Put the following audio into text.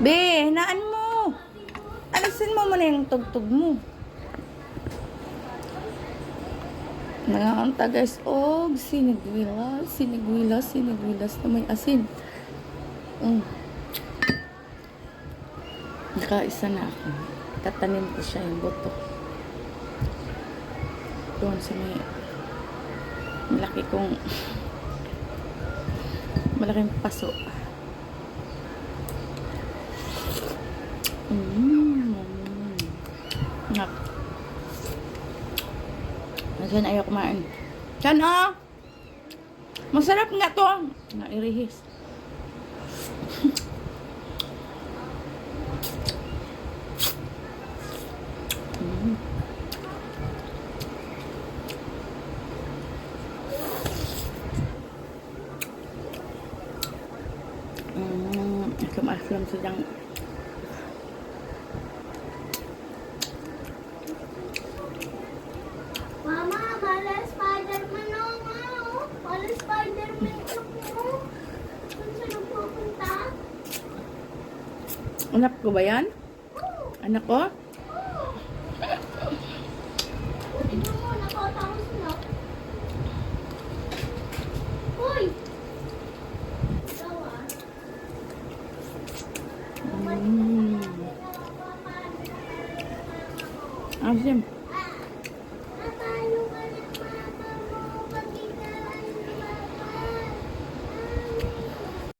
Be, hinaan mo. Alisin mo muna yung tugtog mo. Nanganganta guys. Og, sinigwilas na may asin. Nakaisa na ako. Tatanim ko siya yung buto. Doon sa may malaking paso. Nak. Nasaan ayaw kumain. Diyan masarap nga to. Nairihis. Asam sedang Mama, wala Spider-Man oh. Wala Spider-Man ako. Kung saan pupunta? Anak ko ba yan? Anak ko? Tignan mo, nakatapos na. Uy! Ikaw Asim.